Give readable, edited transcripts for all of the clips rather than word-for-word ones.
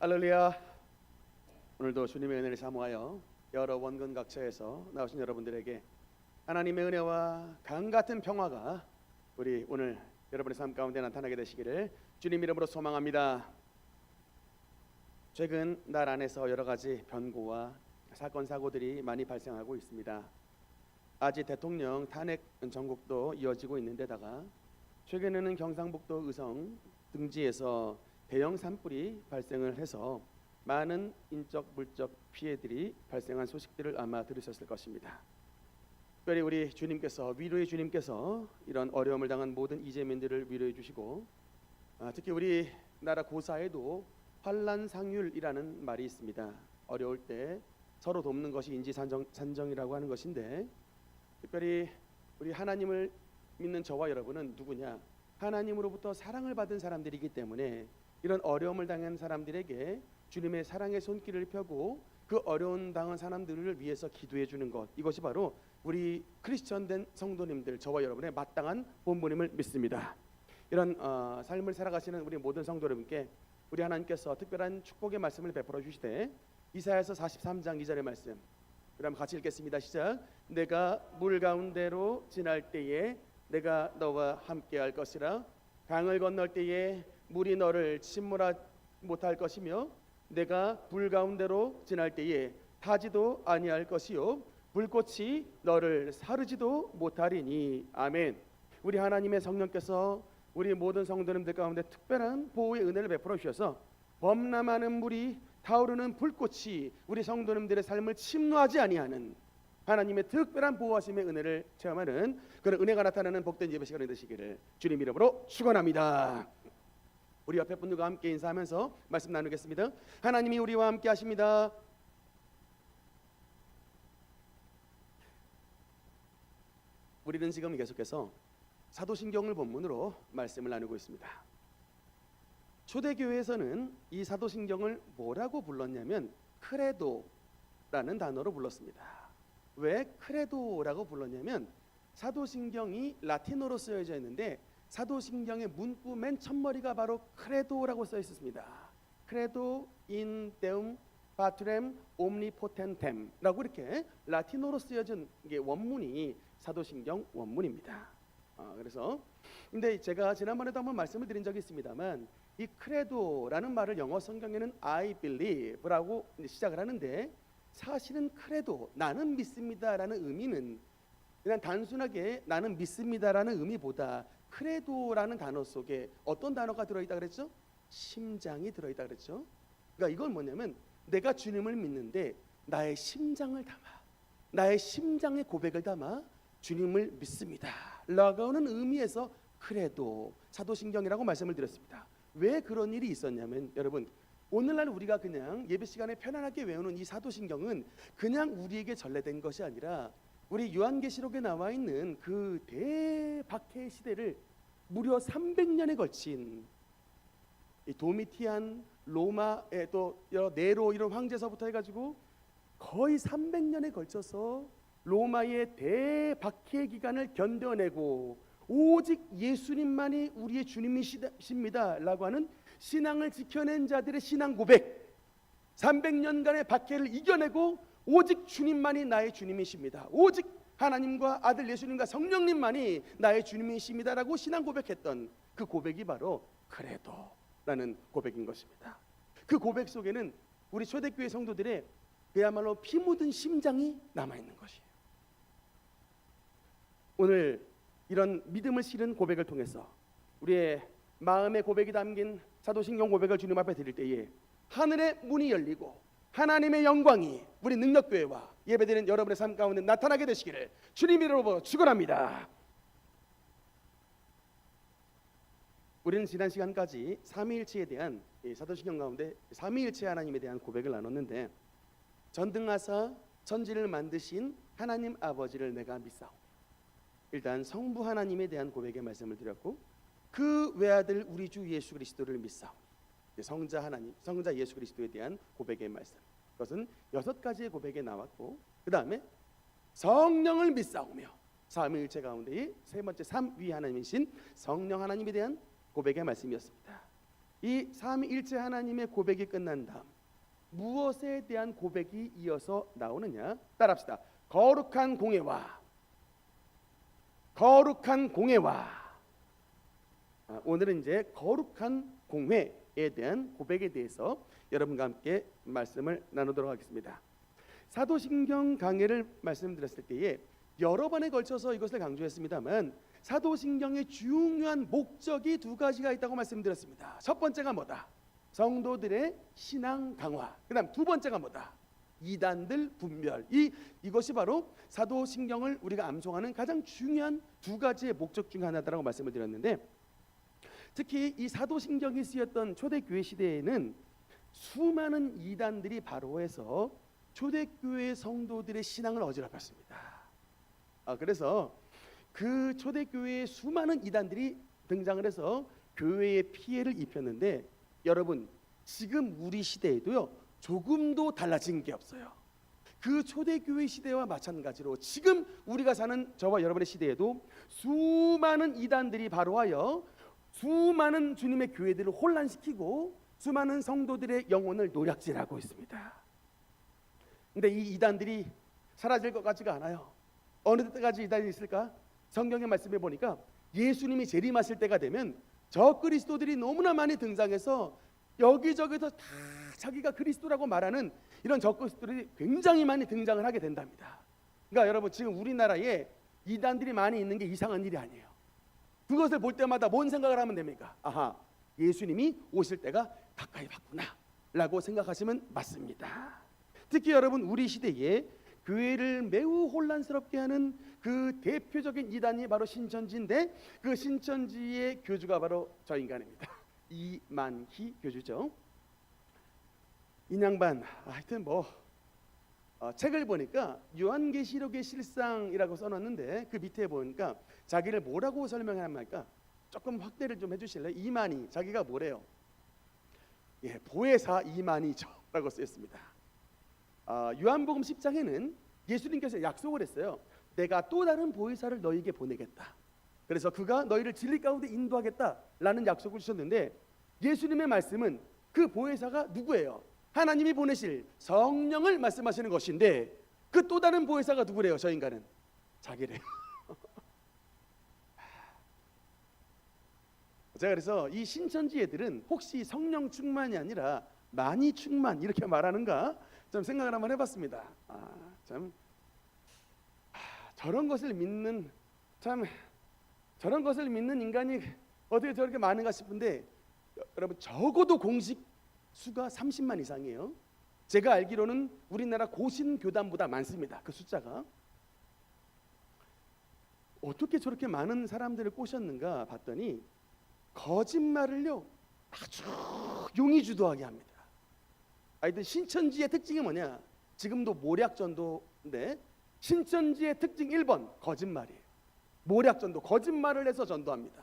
할렐루야. 오늘도 주님의 은혜를 사모하여 여러 원근 각처에서 나오신 여러분들에게 하나님의 은혜와 강같은 평화가 우리 오늘 여러분의 삶 가운데 나타나게 되시기를 주님 이름으로 소망합니다. 최근 날 안에서 여러 가지 변고와 사건 사고들이 많이 발생하고 있습니다. 아직 대통령 탄핵 전국도 이어지고 있는데다가 최근에는 경상북도 의성 등지에서 대형 산불이 발생을 해서 많은 인적 물적 피해들이 발생한 소식들을 아마 들으셨을 것입니다. 특별히 우리 주님께서 위로의 주님께서 이런 어려움을 당한 모든 이재민들을 위로해 주시고 특히 우리 나라 고사에도 환난상률이라는 말이 있습니다. 어려울 때 서로 돕는 것이 인지산정이라고 하는 것인데 특별히 우리 하나님을 믿는 저와 여러분은 누구냐? 하나님으로부터 사랑을 받은 사람들이기 때문에 이런 어려움을 당한 사람들에게 주님의 사랑의 손길을 펴고 그 어려움 당한 사람들을 위해서 기도해 주는 것, 이것이 바로 우리 크리스천된 성도님들, 저와 여러분의 마땅한 본분임을 믿습니다. 이런 삶을 살아가시는 우리 모든 성도 여러분께 우리 하나님께서 특별한 축복의 말씀을 베풀어 주시되 이사야서 43장 2절의 말씀, 그럼 같이 읽겠습니다. 시작. 내가 물 가운데로 지날 때에 내가 너와 함께 할 것이라. 강을 건널 때에 물이 너를 침몰하지 못할 것이며 내가 불 가운데로 지날 때에 타지도 아니할 것이요 불꽃이 너를 사르지도 못하리니. 아멘. 우리 하나님의 성령께서 우리 모든 성도님들 가운데 특별한 보호의 은혜를 베풀어 주셔서 범람하는 물이 타오르는 불꽃이 우리 성도님들의 삶을 침노하지 아니하는 하나님의 특별한 보호하심의 은혜를 체험하는 그런 은혜가 나타나는 복된 예배 시간이 되시기를 주님 이름으로 축원합니다. 우리 옆에 분들과 함께 인사하면서 말씀 나누겠습니다. 하나님이 우리와 함께 하십니다. 우리는 지금 계속해서 사도신경을 본문으로 말씀을 나누고 있습니다. 초대교회에서는 이 사도신경을 뭐라고 불렀냐면 크레도라는 단어로 불렀습니다. 왜 크레도라고 불렀냐면 사도신경이 라틴어로 쓰여져 있는데 사도신경의 문구 맨 첫머리가 바로 크레도라고 써 있었습니다. 크레도 인 데움 파트렘 옴니포텐템 라고 이렇게 라틴어로 쓰여진 게 원문이 사도신경 원문입니다. 그래서 근데 제가 지난번에도 한번 말씀을 드린 적이 있습니다만 이 크레도라는 말을 영어 성경에는 I believe라고 시작을 하는데 사실은 크레도, 나는 믿습니다라는 의미는 그냥 단순하게 나는 믿습니다라는 의미보다 크레도라는 단어 속에 어떤 단어가 들어있다 그랬죠? 심장이 들어있다 그랬죠? 그러니까 이건 뭐냐면 내가 주님을 믿는데 나의 심장을 담아, 나의 심장의 고백을 담아 주님을 믿습니다 라고 하는 의미에서 크레도, 사도신경이라고 말씀을 드렸습니다. 왜 그런 일이 있었냐면 여러분, 오늘날 우리가 그냥 예배 시간에 편안하게 외우는 이 사도신경은 그냥 우리에게 전래된 것이 아니라 우리 요한계시록에 나와 있는 그 대박해 시대를 무려 300년에 걸친 이 도미티안, 로마의 또 네로 이런 황제서부터 해가지고 거의 300년에 걸쳐서 로마의 대박해 기간을 견뎌내고 오직 예수님만이 우리의 주님이십니다 라고 하는 신앙을 지켜낸 자들의 신앙 고백, 300년간의 박해를 이겨내고 오직 주님만이 나의 주님이십니다, 오직 하나님과 아들 예수님과 성령님만이 나의 주님이십니다 라고 신앙 고백했던 그 고백이 바로 크레도라는 고백인 것입니다. 그 고백 속에는 우리 초대교회 성도들의 그야말로 피 묻은 심장이 남아있는 것이에요. 오늘 이런 믿음을 실은 고백을 통해서 우리의 마음의 고백이 담긴 사도신경 고백을 주님 앞에 드릴 때에 하늘의 문이 열리고 하나님의 영광이 우리 능력교회와 예배드리는 여러분의 삶 가운데 나타나게 되시기를 주님 이름으로 축원합니다. 우리는 지난 시간까지 삼위일체에 대한 사도신경 가운데 삼위일체 하나님에 대한 고백을 나눴는데 전등하사 천지를 만드신 하나님 아버지를 내가 믿사오며, 일단 성부 하나님에 대한 고백의 말씀을 드렸고 그 외아들 우리 주 예수 그리스도를 믿사오니, 성자 하나님, 성자 예수 그리스도에 대한 고백의 말씀, 그것은 6가지의 고백에 나왔고 그 다음에 성령을 믿사오며, 삼위일체 가운데의 세 번째 삼위 하나님이신 성령 하나님에 대한 고백의 말씀이었습니다. 이 삼위일체 하나님의 고백이 끝난 다음 무엇에 대한 고백이 이어서 나오느냐? 따라합시다. 거룩한 공예와 오늘은 이제 거룩한 공회에 대한 고백에 대해서 여러분과 함께 말씀을 나누도록 하겠습니다. 사도신경 강해를 말씀드렸을 때에 여러 번에 걸쳐서 이것을 강조했습니다만 사도신경의 중요한 목적이 두 가지가 있다고 말씀드렸습니다. 첫 번째가 뭐다? 성도들의 신앙 강화. 그다음 두 번째가 뭐다? 이단들 분별. 이것이 바로 사도신경을 우리가 암송하는 가장 중요한 두 가지의 목적 중 하나다라고 말씀을 드렸는데, 특히 이 사도신경이 쓰였던 초대교회 시대에는 수많은 이단들이 바로해서 초대교회 성도들의 신앙을 어지럽혔습니다. 그래서 그 초대교회에 수많은 이단들이 등장을 해서 교회에 피해를 입혔는데, 여러분 지금 우리 시대에도요 조금도 달라진 게 없어요. 그 초대교회 시대와 마찬가지로 지금 우리가 사는 저와 여러분의 시대에도 수많은 이단들이 바로하여 수많은 주님의 교회들을 혼란시키고 수많은 성도들의 영혼을 노략질하고 있습니다. 근데 이 이단들이 사라질 것 같지가 않아요. 어느 때까지 이단이 있을까? 성경의 말씀에 보니까 예수님이 재림하실 때가 되면 저 그리스도들이 너무나 많이 등장해서 여기저기서 다 자기가 그리스도라고 말하는 이런 저 그리스도들이 굉장히 많이 등장을 하게 된답니다. 그러니까 여러분 지금 우리나라에 이단들이 많이 있는 게 이상한 일이 아니에요. 그것을 볼 때마다 뭔 생각을 하면 됩니까? 아하, 예수님이 오실 때가 가까이 왔구나 라고 생각하시면 맞습니다. 특히 여러분 우리 시대에 교회를 매우 혼란스럽게 하는 그 대표적인 이단이 바로 신천지인데, 그 신천지의 교주가 바로 저 인간입니다. 이만희 교주죠. 인양반 하여튼 책을 보니까 요한계시록의 실상이라고 써놨는데 그 밑에 보니까 자기를 뭐라고 설명하는 말까? 조금 확대를 좀 해주실래요? 이만희, 자기가 뭐래요? 예, 보혜사 이만희죠 라고 쓰였습니다. 요한복음 10장에는 예수님께서 약속을 했어요. 내가 또 다른 보혜사를 너희에게 보내겠다. 그래서 그가 너희를 진리 가운데 인도하겠다라는 약속을 주셨는데, 예수님의 말씀은 그 보혜사가 누구예요? 하나님이 보내실 성령을 말씀하시는 것인데, 그 또 다른 보혜사가 누구래요? 저 인간은 자기래요. 제가 그래서 이 신천지 애들은 혹시 성령 충만이 아니라 많이 충만 이렇게 말하는가 좀 생각을 한번 해봤습니다. 저런 것을 믿는 인간이 어떻게 저렇게 많은가 싶은데, 여러분 적어도 공식 수가 30만 이상이에요. 제가 알기로는 우리나라 고신 교단보다 많습니다. 그 숫자가. 어떻게 저렇게 많은 사람들을 꼬셨는가 봤더니 거짓말을요 아주 용의주도하게 합니다. 하여튼 신천지의 특징이 뭐냐? 지금도 모략전도인데 신천지의 특징 1번 거짓말이에요. 모략전도, 거짓말을 해서 전도합니다.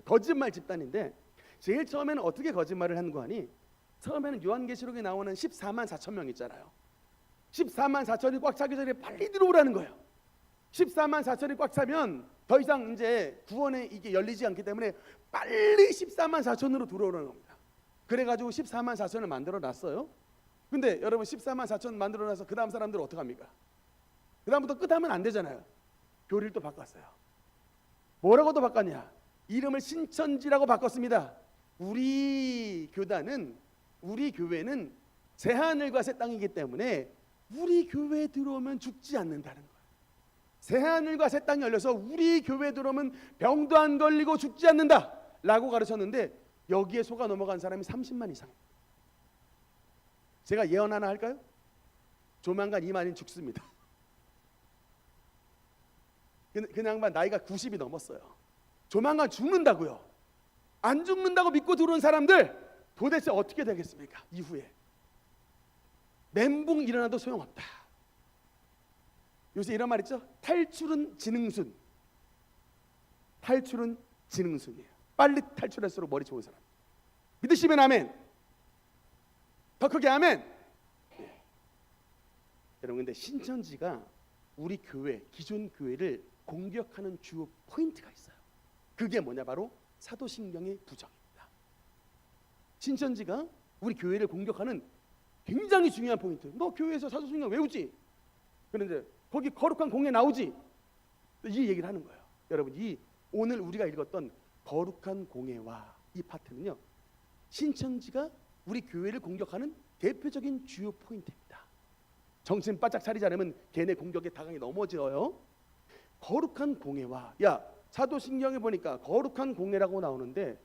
거짓말 집단인데, 제일 처음에는 어떻게 거짓말을 하는 거 아니? 처음에는 요한계시록에 나오는 14만 4천 명 있잖아요. 14만 4천이 꽉 차기 전에 빨리 들어오라는 거예요. 14만 4천이 꽉 차면 더 이상 이제 구원에 이게 열리지 않기 때문에 빨리 14만 4천으로 들어오라는 겁니다. 그래가지고 14만 4천을 만들어 놨어요. 근데 여러분 14만 4천 만들어 놔서 그 다음 사람들은 어떡합니까? 그 다음부터 끝하면 안 되잖아요. 교리를 또 바꿨어요. 뭐라고 또 바꿨냐? 이름을 신천지라고 바꿨습니다. 우리 교회는 새하늘과 새 땅이기 때문에 우리 교회에 들어오면 죽지 않는다는 거예요. 새하늘과 새 땅이 열려서 우리 교회에 들어오면 병도 안 걸리고 죽지 않는다 라고 가르쳤는데, 여기에 속아 넘어간 사람이 30만 이상. 제가 예언 하나 할까요? 조만간 이만희 죽습니다. 그 양반 나이가 90이 넘었어요. 조만간 죽는다고요. 안 죽는다고 믿고 들어온 사람들 도대체 어떻게 되겠습니까? 이후에 멘붕 일어나도 소용없다. 요새 이런 말 있죠? 탈출은 지능순. 탈출은 지능순이에요. 빨리 탈출할수록 머리 좋은 사람. 믿으시면 아멘. 더 크게 아멘. 네. 여러분, 근데 신천지가 우리 교회, 기존 교회를 공격하는 주 포인트가 있어요. 그게 뭐냐? 바로 사도신경의 부정입니다. 신천지가 우리 교회를 공격하는 굉장히 중요한 포인트. 너 교회에서 사도신경 외우지? 그런데 거기 거룩한 공예 나오지? 이 얘기를 하는 거예요. 여러분, 이 오늘 우리가 읽었던 거룩한 공예와 이 파트는요, 신천지가 우리 교회를 공격하는 대표적인 주요 포인트입니다. 정신 바짝 차리지 않으면 걔네 공격에 당하게 넘어져요. 거룩한 공예와, 야, 사도신경에 보니까 거룩한 공예라고 나오는데,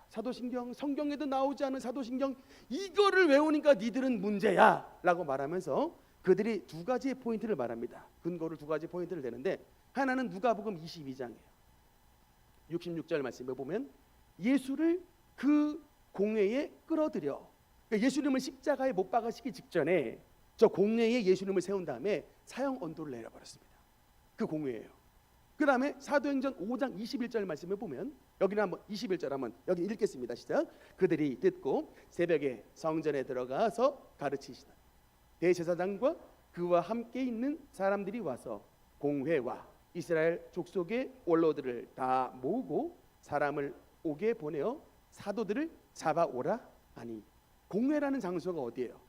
사도신경, 성경에도 나오지 않은 사도신경, 이거를 외우니까 니들은 문제야 라고 말하면서 그들이 두 가지의 포인트를 말합니다. 근거를 두 가지 포인트를 내는데, 하나는 누가복음 22장이에요 66절 말씀에 보면 예수를 그 공회에 끌어들여, 그러니까 예수님을 십자가에 못 박으시기 직전에 저 공회에 예수님을 세운 다음에 사형 언도를 내려버렸습니다. 그 공회예요. 그 다음에 사도행전 5장 21절 말씀에 보면, 여기는 한번 21절 한번 여기 읽겠습니다. 시작. 그들이 듣고 새벽에 성전에 들어가서 가르치시다. 대제사장과 그와 함께 있는 사람들이 와서 공회와 이스라엘 족속의 원로들을 다 모으고 사람을 오게 보내어 사도들을 잡아오라 하니, 공회라는 장소가 어디예요?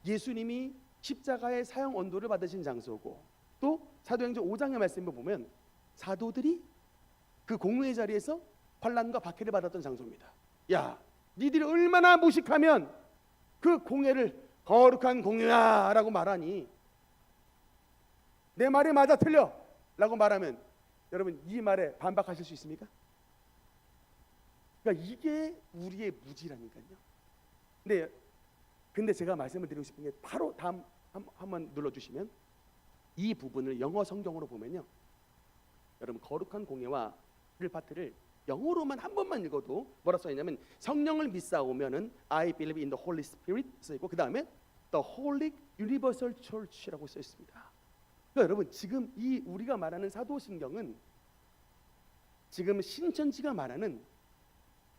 예수님이 십자가의 사형 언도를 받으신 장소고, 또 사도행전 5장의 말씀을 보면 사도들이 그 공회의 자리에서 환난과 박해를 받았던 장소입니다. 야, 니들이 얼마나 무식하면 그 공회를 거룩한 공회야 라고 말하니, 내 말이 맞아 틀려 라고 말하면 여러분 이 말에 반박하실 수 있습니까? 그러니까 이게 우리의 무지라니까요. 근데 제가 말씀을 드리고 싶은 게 바로 다음 한번 눌러주시면, 이 부분을 영어 성경으로 보면요, 여러분 거룩한 공예와를 파트를 영어로만 한 번만 읽어도 뭐라 써있냐면, 성령을 믿사오면은 I believe in the Holy Spirit 써있고, 그 다음에 The Holy Universal Church라고 써있습니다. 그러니까 여러분, 지금 이 우리가 말하는 사도신경은 지금 신천지가 말하는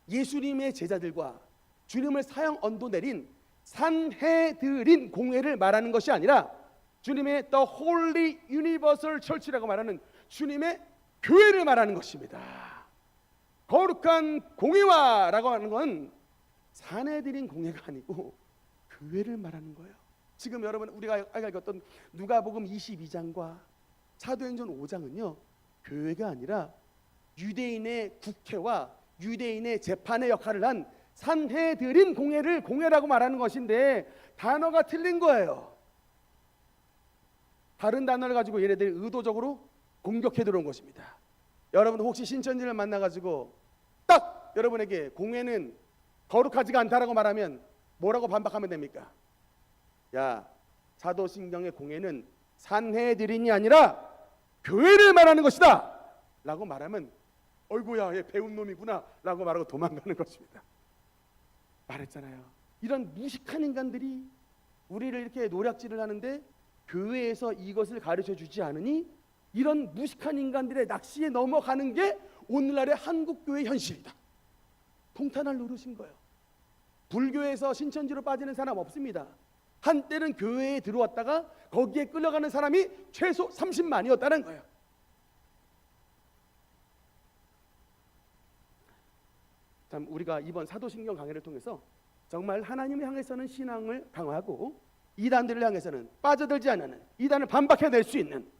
예수님의 제자들과 주님을 사형 언도 내린 산헤드린 공회를 말하는 것이 아니라, 주님의 The Holy Universal Church라고 말하는 주님의 교회를 말하는 것입니다. 거룩한 공회와라고 하는 건 산헤드린 공회가 아니고 교회를 말하는 거예요. 지금 여러분 우리가 읽었던 누가복음 22장과 사도행전 5장은요, 교회가 아니라 유대인의 국회와 유대인의 재판의 역할을 한 산헤드린 공회를 공회라고 말하는 것인데, 단어가 틀린 거예요. 다른 단어를 가지고 얘네들이 의도적으로 공격해 들어온 것입니다. 여러분 혹시 신천지를 만나가지고 딱 여러분에게 공회는 거룩하지가 않다라고 말하면 뭐라고 반박하면 됩니까? 야, 사도신경의 공회는 산헤드린이 아니라 교회를 말하는 것이다 라고 말하면, 어이구야 얘 배운 놈이구나 라고 말하고 도망가는 것입니다. 말했잖아요. 이런 무식한 인간들이 우리를 이렇게 노략질을 하는데 교회에서 이것을 가르쳐 주지 않으니, 이런 무식한 인간들의 낚시에 넘어가는 게 오늘날의 한국교회 현실이다. 통탄할 노릇인 거예요. 불교에서 신천지로 빠지는 사람 없습니다. 한때는 교회에 들어왔다가 거기에 끌려가는 사람이 최소 30만이었다는 거예요. 참, 우리가 이번 사도신경 강해를 통해서 정말 하나님을 향해서는 신앙을 강화하고, 이단들을 향해서는 빠져들지 않는, 이단을 반박해낼 수 있는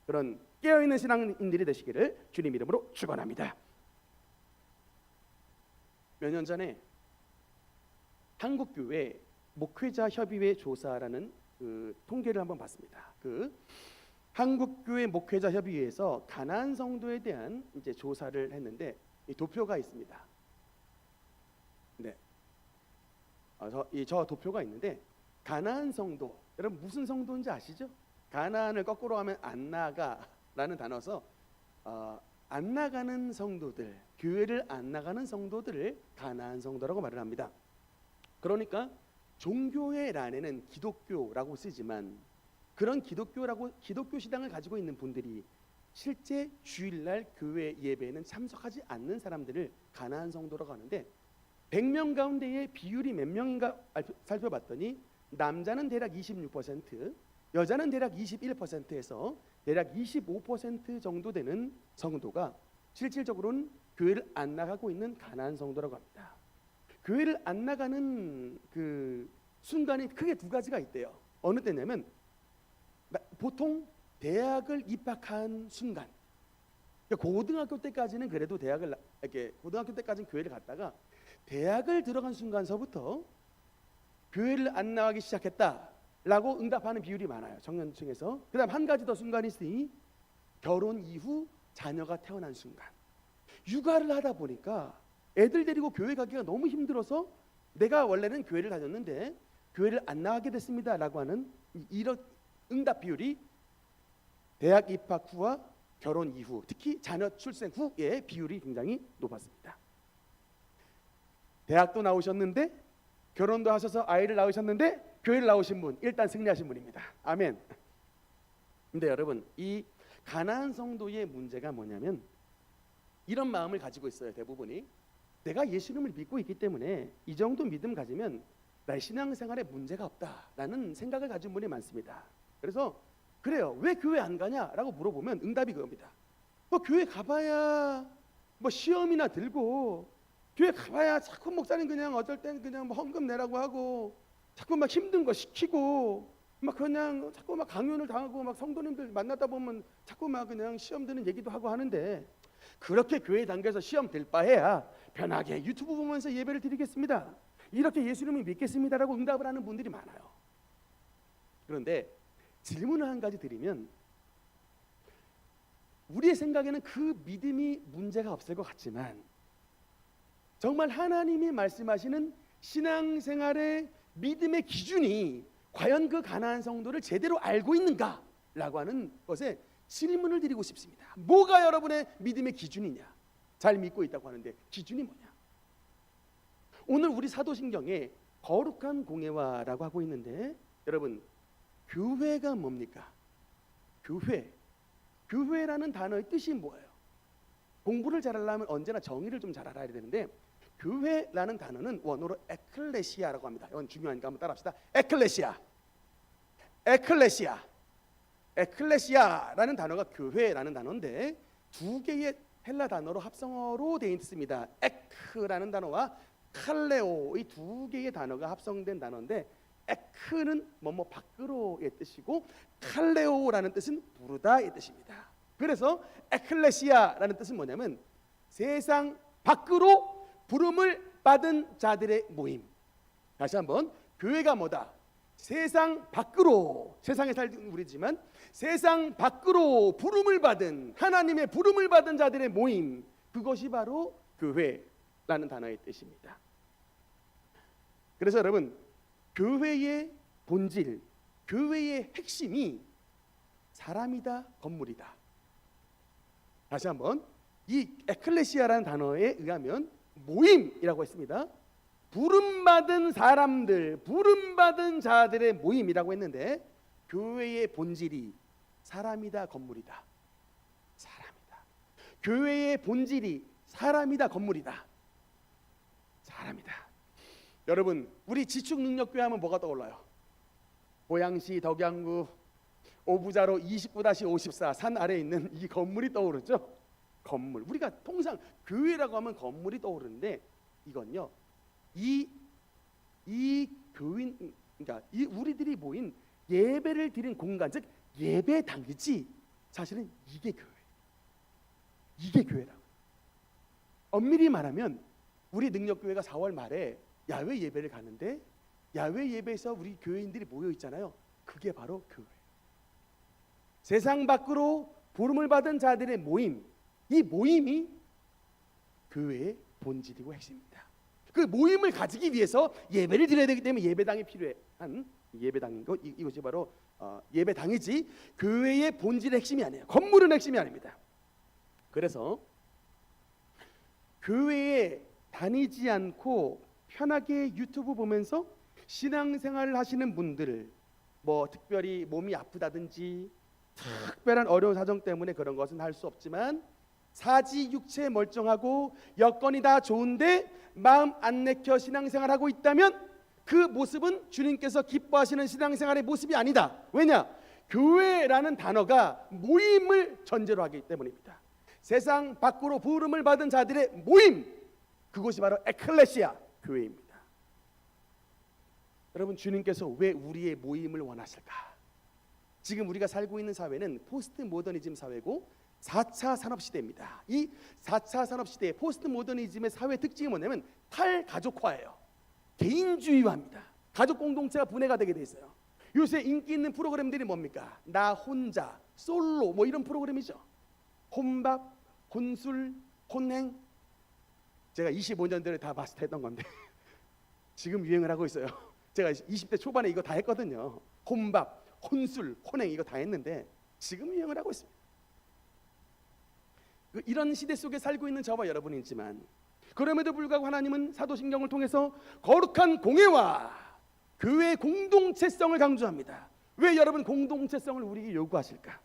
그런 깨어있는 신앙인들이 되시기를 주님 이름으로 축원합니다. 몇 년 전에 한국교회 목회자 협의회 조사라는 그 통계를 한번 봤습니다. 그 한국교회 목회자 협의회에서 가나안 성도에 대한 이제 조사를 했는데, 이 도표가 있습니다. 네, 저 도표가 있는데, 가나안 성도, 여러분 무슨 성도인지 아시죠? 가나안을 거꾸로 하면 안 나가라는 단어서 안 나가는 성도들, 교회를 안 나가는 성도들을 가나안 성도라고 말을 합니다. 그러니까 종교의 란에는 기독교라고 쓰지만, 그런 기독교 신앙을 가지고 있는 분들이 실제 주일날 교회 예배에는 참석하지 않는 사람들을 가나안 성도라고 하는데, 100명 가운데의 비율이 몇 명인가 살펴봤더니 남자는 대략 26%, 여자는 대략 21%에서 대략 25% 정도 되는 성도가 실질적으로는 교회를 안 나가고 있는 가나안 성도라고 합니다. 교회를 안 나가는 그 순간이 크게 두 가지가 있대요. 어느 때냐면 보통 대학을 입학한 순간. 그러니까 고등학교 때까지는 그래도 고등학교 때까지는 교회를 갔다가 대학을 들어간 순간서부터 교회를 안 나가기 시작했다라고 응답하는 비율이 많아요. 청년층에서. 그다음 한 가지 더 순간이 있으니 결혼 이후 자녀가 태어난 순간. 육아를 하다 보니까 애들 데리고 교회 가기가 너무 힘들어서 내가 원래는 교회를 다녔는데 교회를 안 나가게 됐습니다라고 하는 이런 응답 비율이 대학 입학 후와 결혼 이후, 특히 자녀 출생 후의 비율이 굉장히 높았습니다. 대학도 나오셨는데 결혼도 하셔서 아이를 낳으셨는데 교회를 나오신 분, 일단 승리하신 분입니다. 아멘. 근데 여러분, 이 가나안 성도의 문제가 뭐냐면 이런 마음을 가지고 있어요. 대부분이 내가 예수님을 믿고 있기 때문에 이 정도 믿음 가지면 나의 신앙생활에 문제가 없다라는 생각을 가진 분이 많습니다. 그래서 그래요. 왜 교회 안 가냐라고 물어보면 응답이 그겁니다. 뭐 교회 가봐야 뭐 시험이나 들고, 교회 가봐야 자꾸 목사님 그냥 어쩔 땐 그냥 뭐 헌금 내라고 하고 자꾸 막 힘든 거 시키고 막 그냥 자꾸 막 강연을 당하고 막 성도님들 만나다 보면 자꾸 막 그냥 시험 드는 얘기도 하고 하는데, 그렇게 교회 당겨서 시험 들 바에야 편하게 유튜브 보면서 예배를 드리겠습니다, 이렇게 예수님을 믿겠습니다라고 응답을 하는 분들이 많아요. 그런데 질문을 한 가지 드리면, 우리의 생각에는 그 믿음이 문제가 없을 것 같지만 정말 하나님이 말씀하시는 신앙생활의 믿음의 기준이 과연 그 가나안 성도를 제대로 알고 있는가라고 하는 것에 질문을 드리고 싶습니다. 뭐가 여러분의 믿음의 기준이냐? 잘 믿고 있다고 하는데 기준이 뭐냐? 오늘 우리 사도신경에 거룩한 공예화라고 하고 있는데, 여러분 교회가 뭡니까? 교회라는 단어의 뜻이 뭐예요? 공부를 잘하려면 언제나 정의를 좀 잘 알아야 되는데, 교회라는 단어는 원어로 에클레시아라고 합니다. 이건 중요하니까 한번 따라합시다. 에클레시아라는 단어가 교회라는 단어인데 두 개의 헬라 단어로 합성어로 되어 있습니다. 에크라는 단어와 칼레오, 이 두 개의 단어가 합성된 단어인데, 에크는 뭐뭐 밖으로의 뜻이고 칼레오라는 뜻은 부르다의 뜻입니다. 그래서 에클레시아라는 뜻은 뭐냐면 세상 밖으로 부름을 받은 자들의 모임. 다시 한번, 교회가 뭐다? 세상 밖으로, 세상에 살는 우리지만 세상 밖으로 부름을 받은, 하나님의 부름을 받은 자들의 모임, 그것이 바로 교회라는 단어의 뜻입니다. 그래서 여러분, 교회의 본질, 교회의 핵심이 사람이다, 건물이다. 다시 한번, 이 에클레시아라는 단어에 의하면 모임이라고 했습니다. 부름받은 사람들, 부름받은 자들의 모임이라고 했는데, 교회의 본질이 사람이다, 건물이다. 사람이다. 교회의 본질이 사람이다, 건물이다. 사람이다. 여러분, 우리 지축능력교회 하면 뭐가 떠올라요? 고양시 덕양구 오부자로 29-54 산 아래에 있는 이 건물이 떠오르죠? 건물. 우리가 통상 교회라고 하면 건물이 떠오르는데, 이건요, 이 교인, 그러니까 이 우리들이 모인 예배를 드린 공간, 즉 예배당이지, 사실은 이게 교회. 이게 교회라고. 엄밀히 말하면 우리 능력교회가 4월 말에 야외 예배를 가는데, 야외 예배에서 우리 교회인들이 모여 있잖아요. 그게 바로 교회. 세상 밖으로 부름을 받은 자들의 모임, 이 모임이 교회의 본질이고 핵심입니다. 그 모임을 가지기 위해서 예배를 드려야 되기 때문에 예배당이 필요한, 예배당인 것, 이것이 바로 예배당이지 교회의 본질의 핵심이 아니에요. 건물은 핵심이 아닙니다. 그래서 교회에 다니지 않고 편하게 유튜브 보면서 신앙생활을 하시는 분들, 뭐 특별히 몸이 아프다든지 특별한 어려운 사정 때문에 그런 것은 할 수 없지만, 사지 육체 멀쩡하고 여건이 다 좋은데 마음 안 내켜 신앙생활하고 있다면 그 모습은 주님께서 기뻐하시는 신앙생활의 모습이 아니다. 왜냐? 교회라는 단어가 모임을 전제로 하기 때문입니다. 세상 밖으로 부름을 받은 자들의 모임, 그것이 바로 에클레시아, 교회입니다. 여러분, 주님께서 왜 우리의 모임을 원하실까? 지금 우리가 살고 있는 사회는 포스트 모더니즘 사회고 4차 산업시대입니다. 이 4차 산업시대의 포스트 모더니즘의 사회 특징이 뭐냐면 탈가족화예요. 개인주의화입니다. 가족 공동체가 분해가 되게 돼 있어요. 요새 인기 있는 프로그램들이 뭡니까? 나 혼자, 솔로 뭐 이런 프로그램이죠. 혼밥, 혼술, 혼행. 제가 25년 전에 다 마스터했던 건데 지금 유행을 하고 있어요. 제가 20대 초반에 이거 다 했거든요. 혼밥, 혼술, 혼행 이거 다 했는데 지금 유행을 하고 있습니다. 이런 시대 속에 살고 있는 저와 여러분이지만 그럼에도 불구하고 하나님은 사도신경을 통해서 거룩한 공예와 교회의 공동체성을 강조합니다. 왜 여러분 공동체성을 우리에게 요구하실까?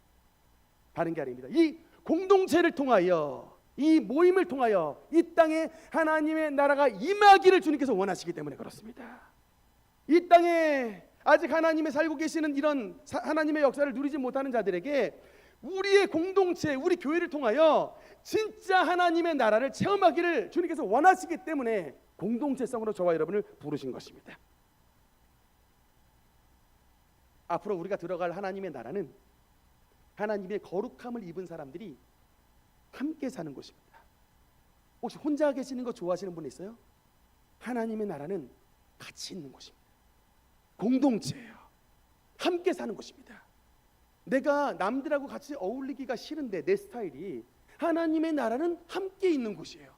다른 게 아닙니다. 이 공동체를 통하여, 이 모임을 통하여 이 땅에 하나님의 나라가 임하기를 주님께서 원하시기 때문에 그렇습니다. 이 땅에 아직 하나님의 살고 계시는 이런 하나님의 역사를 누리지 못하는 자들에게 우리의 공동체, 우리 교회를 통하여 진짜 하나님의 나라를 체험하기를 주님께서 원하시기 때문에 공동체성으로 저와 여러분을 부르신 것입니다. 앞으로 우리가 들어갈 하나님의 나라는 하나님의 거룩함을 입은 사람들이 함께 사는 곳입니다. 혹시 혼자 계시는 거 좋아하시는 분 있어요? 하나님의 나라는 같이 있는 곳입니다. 공동체예요. 함께 사는 곳입니다. 내가 남들하고 같이 어울리기가 싫은데 내 스타일이, 하나님의 나라는 함께 있는 곳이에요.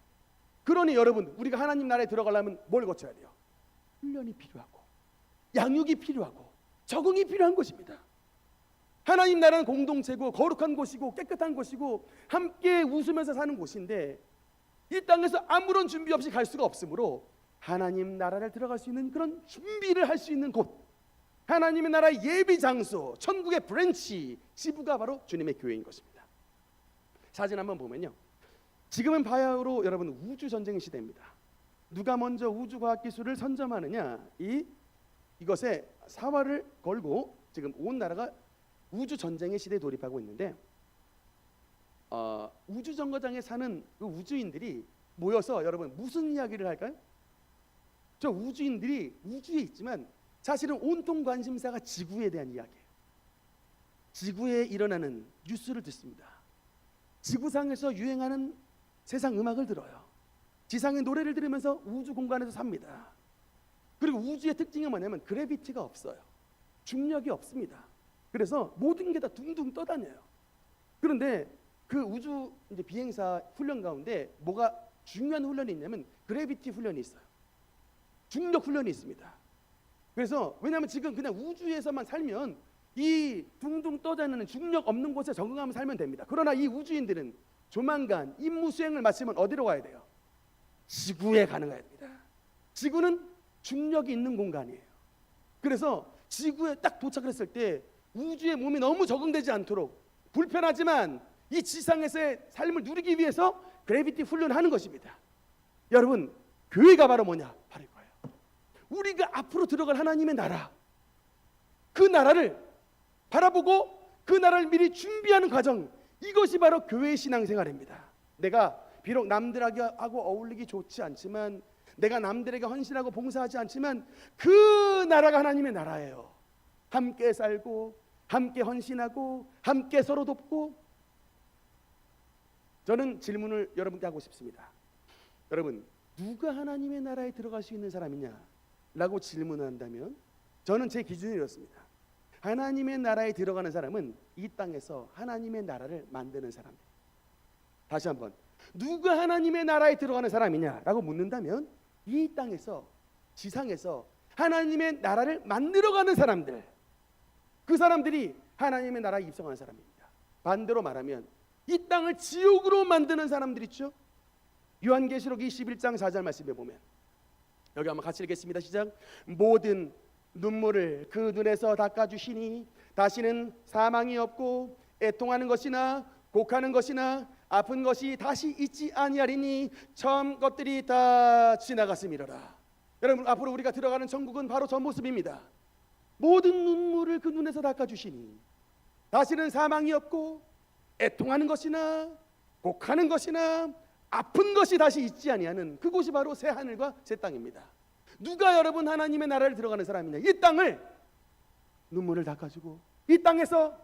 그러니 여러분, 우리가 하나님 나라에 들어가려면 뭘 거쳐야 돼요? 훈련이 필요하고 양육이 필요하고 적응이 필요한 곳입니다. 하나님 나라는 공동체고 거룩한 곳이고 깨끗한 곳이고 함께 웃으면서 사는 곳인데 이 땅에서 아무런 준비 없이 갈 수가 없으므로 하나님 나라를 들어갈 수 있는 그런 준비를 할 수 있는 곳, 하나님의 나라의 예비 장소, 천국의 브랜치, 지부가 바로 주님의 교회인 것입니다. 사진 한번 보면요, 지금은 바야흐로 여러분 우주 전쟁 시대입니다. 누가 먼저 우주 과학 기술을 선점하느냐, 이것에 사활을 걸고 지금 온 나라가 우주 전쟁의 시대에 돌입하고 있는데, 우주 정거장에 사는 그 우주인들이 모여서 여러분 무슨 이야기를 할까요? 저 우주인들이 우주에 있지만 사실은 온통 관심사가 지구에 대한 이야기예요. 지구에 일어나는 뉴스를 듣습니다. 지구상에서 유행하는 세상 음악을 들어요. 지상의 노래를 들으면서 우주 공간에서 삽니다. 그리고 우주의 특징이 뭐냐면 그래비티가 없어요. 중력이 없습니다. 그래서 모든 게 다 둥둥 떠다녀요. 그런데 그 우주 이제 비행사 훈련 가운데 뭐가 중요한 훈련이 있냐면 그래비티 훈련이 있어요. 중력 훈련이 있습니다. 그래서 왜냐하면 지금 그냥 우주에서만 살면 이 둥둥 떠다니는 중력 없는 곳에 적응하면 살면 됩니다. 그러나 이 우주인들은 조만간 임무 수행을 마치면 어디로 가야 돼요? 지구에 가는 거야 됩니다. 지구는 중력이 있는 공간이에요. 그래서 지구에 딱 도착을 했을 때 우주의 몸이 너무 적응되지 않도록 불편하지만 이 지상에서의 삶을 누리기 위해서 그래비티 훈련하는 것입니다. 여러분, 교회가 바로 뭐냐? 바로 이거예요. 우리가 앞으로 들어갈 하나님의 나라, 그 나라를 바라보고 그 나라를 미리 준비하는 과정, 이것이 바로 교회의 신앙생활입니다. 내가 비록 남들하고 어울리기 좋지 않지만, 내가 남들에게 헌신하고 봉사하지 않지만 그 나라가 하나님의 나라예요. 함께 살고 함께 헌신하고 함께 서로 돕고. 저는 질문을 여러분께 하고 싶습니다. 여러분, 누가 하나님의 나라에 들어갈 수 있는 사람이냐? 라고 질문을 한다면 저는 제 기준이 이렇습니다. 하나님의 나라에 들어가는 사람은 이 땅에서 하나님의 나라를 만드는 사람들. 다시 한번, 누가 하나님의 나라에 들어가는 사람이냐라고 묻는다면 이 땅에서, 지상에서 하나님의 나라를 만들어가는 사람들, 그 사람들이 하나님의 나라에 입성하는 사람입니다. 반대로 말하면 이 땅을 지옥으로 만드는 사람들 있죠. 요한계시록 21장 4절 말씀에 보면, 여기 한번 같이 읽겠습니다. 시작. 모든 눈물을 그 눈에서 닦아주시니 다시는 사망이 없고 애통하는 것이나 곡하는 것이나 아픈 것이 다시 있지 아니하리니 처음 것들이 다 지나갔음이로라. 여러분, 앞으로 우리가 들어가는 천국은 바로 저 모습입니다. 모든 눈물을 그 눈에서 닦아주시니 다시는 사망이 없고 애통하는 것이나 곡하는 것이나 아픈 것이 다시 있지 아니하는 그곳이 바로 새 하늘과 새 땅입니다. 누가 여러분 하나님의 나라를 들어가는 사람이냐? 이 땅을 눈물을 닦아주고, 이 땅에서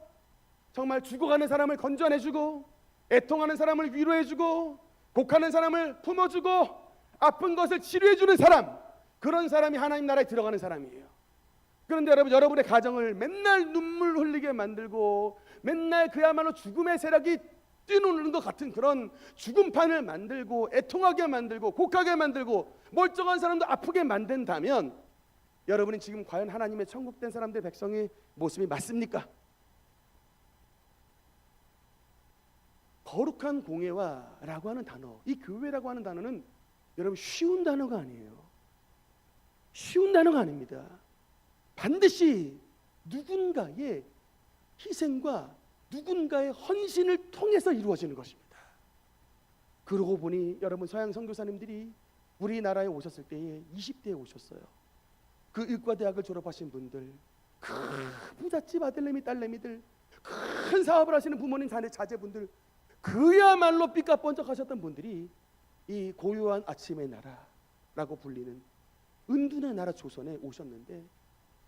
정말 죽어가는 사람을 건져내주고, 애통하는 사람을 위로해주고, 곡하는 사람을 품어주고, 아픈 것을 치료해주는 사람, 그런 사람이 하나님 나라에 들어가는 사람이에요. 그런데 여러분, 여러분의 가정을 맨날 눈물 흘리게 만들고 맨날 그야말로 죽음의 세력이 뛰노는 것 같은 그런 죽음판을 만들고 애통하게 만들고 곡하게 만들고 멀쩡한 사람도 아프게 만든다면, 여러분이 지금 과연 하나님의 천국된 사람들 백성의 모습이 맞습니까? 거룩한 공예와 라고 하는 단어, 이 교회라고 하는 단어는 여러분 쉬운 단어가 아니에요. 쉬운 단어가 아닙니다. 반드시 누군가의 희생과 누군가의 헌신을 통해서 이루어지는 것입니다. 그러고 보니 여러분, 서양 선교사님들이 우리나라에 오셨을 때에 20대에 오셨어요. 그 의과대학을 졸업하신 분들, 큰 부잣집 아들내미 딸내미들, 큰 사업을 하시는 부모님 자제분들, 그야말로 삐까뻔쩍하셨던 분들이 이 고요한 아침의 나라라고 불리는 은둔의 나라 조선에 오셨는데,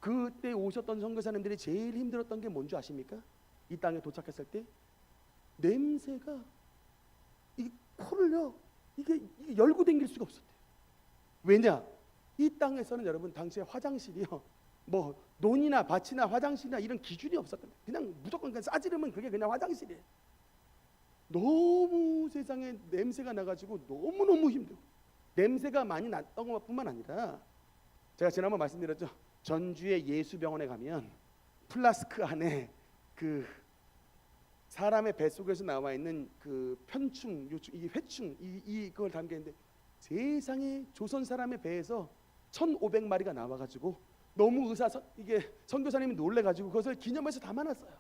그때 오셨던 선교사님들이 제일 힘들었던 게 뭔지 아십니까? 이 땅에 도착했을 때 냄새가 이 코를요 이게 열고 댕길 수가 없었대요. 왜냐? 이 땅에서는 여러분 당시에 화장실이요, 뭐 논이나 밭이나 화장실이나 이런 기준이 없었거든요. 그냥 무조건 그냥 싸지르면 그게 그냥 화장실이에요. 너무 세상에 냄새가 나가지고 너무너무 힘들고, 냄새가 많이 났던 것뿐만 아니라, 제가 지난번 말씀드렸죠. 전주의 예수병원에 가면 플라스크 안에 그 사람의 뱃속에서 나와 있는 그 편충, 이 회충, 그걸 담겨 있는데, 세상에 조선 사람의 배에서 1,500마리가 나와가지고 너무 이게 선교사님이 놀래가지고 그것을 기념해서 담아놨어요.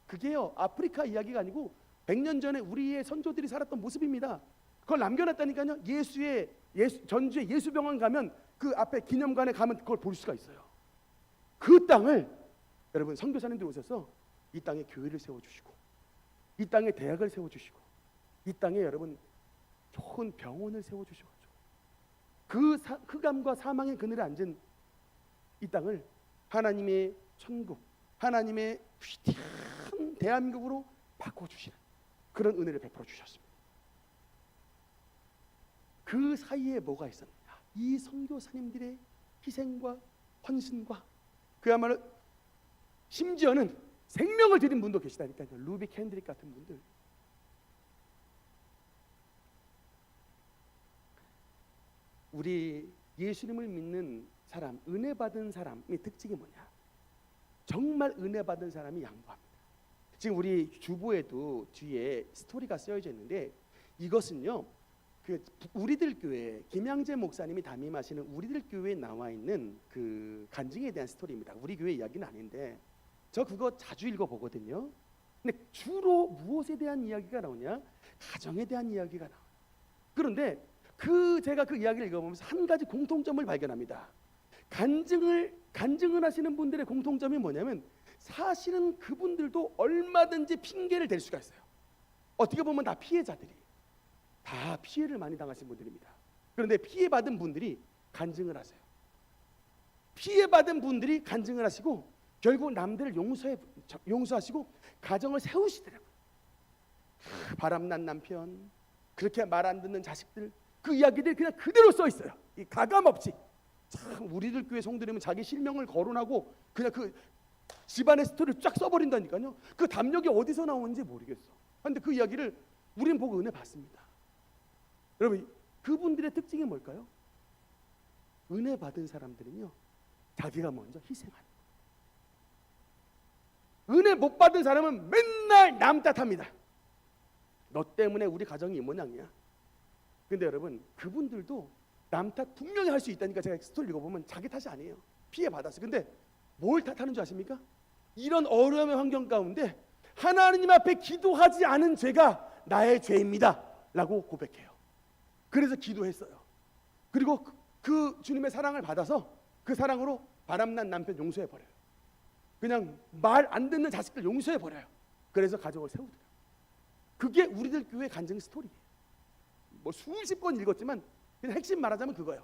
그게요 아프리카 이야기가 아니고 100년 전에 우리의 선조들이 살았던 모습입니다. 그걸 남겨놨다니까요. 전주의 예수병원 가면 그 앞에 기념관에 가면 그걸 볼 수가 있어요. 그 땅을 여러분 선교사님들 오셔서 이 땅에 교회를 세워주시고, 이 땅에 대학을 세워주시고, 이 땅에 여러분 좋은 병원을 세워주시고, 그 흑암과 사망의 그늘에 앉은 이 땅을 하나님의 천국, 하나님의 위대한 대한민국으로 바꿔주시는 그런 은혜를 베풀어 주셨습니다. 그 사이에 뭐가 있었느냐? 이 선교사님들의 희생과 헌신과, 그야말로 심지어는 생명을 드린 분도 계시다니까요. 루비 캔드릭 같은 분들. 우리 예수님을 믿는 사람, 은혜 받은 사람의 특징이 뭐냐? 정말 은혜 받은 사람이 양보합니다. 지금 우리 주보에도 뒤에 스토리가 쓰여져 있는데, 이것은요 그 우리들 교회 김양재 목사님이 담임하시는 우리들 교회에 나와 있는 그 간증에 대한 스토리입니다. 우리 교회 이야기는 아닌데 저 그거 자주 읽어보거든요. 근데 주로 무엇에 대한 이야기가 나오냐? 가정에 대한 이야기가 나와요. 그런데 제가 그 이야기를 읽어보면서 한 가지 공통점을 발견합니다. 간증을 하시는 분들의 공통점이 뭐냐면, 사실은 그분들도 얼마든지 핑계를 댈 수가 있어요. 어떻게 보면 다 피해자들이, 다 피해를 많이 당하신 분들입니다. 그런데 피해받은 분들이 간증을 하세요. 피해받은 분들이 간증을 하시고 결국 남들을 용서하시고 가정을 세우시더라고요. 바람난 남편, 그렇게 말 안 듣는 자식들, 그 이야기들이 그냥 그대로 써 있어요. 이 가감없이. 참 우리들 교회 성도님은 자기 실명을 거론하고 그냥 그 집안의 스토리를 쫙 써버린다니까요. 그 담력이 어디서 나오는지 모르겠어. 그런데 그 이야기를 우리는 보고 은혜 받습니다. 여러분, 그분들의 특징이 뭘까요? 은혜 받은 사람들은요 자기가 먼저 희생하는 거예요. 은혜 못 받은 사람은 맨날 남 탓합니다. 너 때문에 우리 가정이 이 모양이야. 근데 여러분, 그분들도 남 탓 분명히 할 수 있다니까. 제가 스토리 읽어보면 자기 탓이 아니에요. 피해 받았어요. 근데 뭘 탓하는 줄 아십니까? 이런 어려움의 환경 가운데 하나님 앞에 기도하지 않은 죄가 나의 죄입니다 라고 고백해요. 그래서 기도했어요. 그리고 그 주님의 사랑을 받아서 그 사랑으로 바람난 남편 용서해버려요. 그냥 말 안 듣는 자식들 용서해버려요. 그래서 가족을 세우더라고요. 그게 우리들 교회 간증 스토리예요. 뭐 수십 번 읽었지만 그냥 핵심 말하자면 그거예요.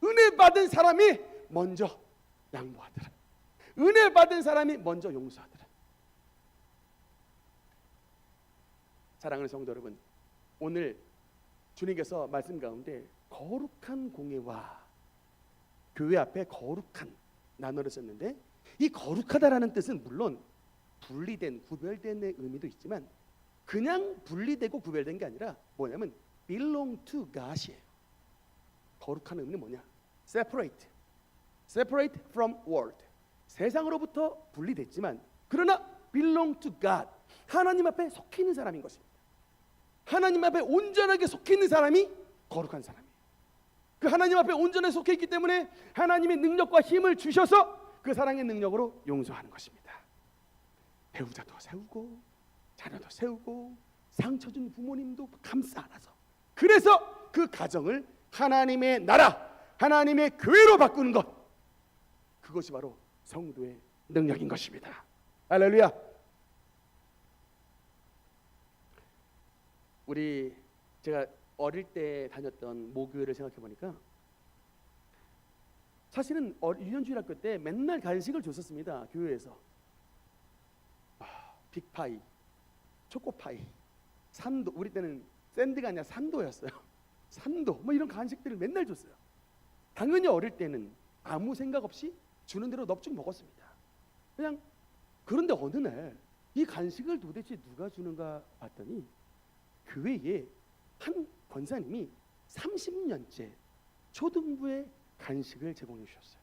은혜 받은 사람이 먼저 양보하더라. 은혜 받은 사람이 먼저 용서하더라. 사랑하는 성도 여러분, 오늘 주님께서 말씀 가운데 거룩한 공예와 교회 앞에 거룩한 단어를 썼는데, 이 거룩하다라는 뜻은 물론 분리된, 구별된 의미도 있지만 그냥 분리되고 구별된 게 아니라 뭐냐면 belong to God이에요. 거룩한 의미는 뭐냐? separate from world. 세상으로부터 분리됐지만 그러나 belong to God. 하나님 앞에 속해 있는 사람인 것입니다. 하나님 앞에 온전하게 속해 있는 사람이 거룩한 사람이에요. 그 하나님 앞에 온전하게 속해 있기 때문에 하나님의 능력과 힘을 주셔서 그 사랑의 능력으로 용서하는 것입니다. 배우자도 세우고 자녀도 세우고 상처 준 부모님도 감싸 안아서, 그래서 그 가정을 하나님의 나라, 하나님의 교회로 바꾸는 것, 그것이 바로 성도의 능력인 것입니다. 할렐루야. 제가 어릴 때 다녔던 모교회를 생각해 보니까 사실은 유년주일 학교 때 맨날 간식을 줬었습니다. 교회에서 빅파이, 초코파이, 산도, 우리 때는 샌드가 아니라 산도였어요. 산도 뭐 이런 간식들을 맨날 줬어요. 당연히 어릴 때는 아무 생각 없이 주는 대로 넙죽 먹었습니다. 그냥. 그런데 어느 날 이 간식을 도대체 누가 주는가 봤더니 교회에 한 권사님이 30년째 초등부에 간식을 제공해 주셨어요.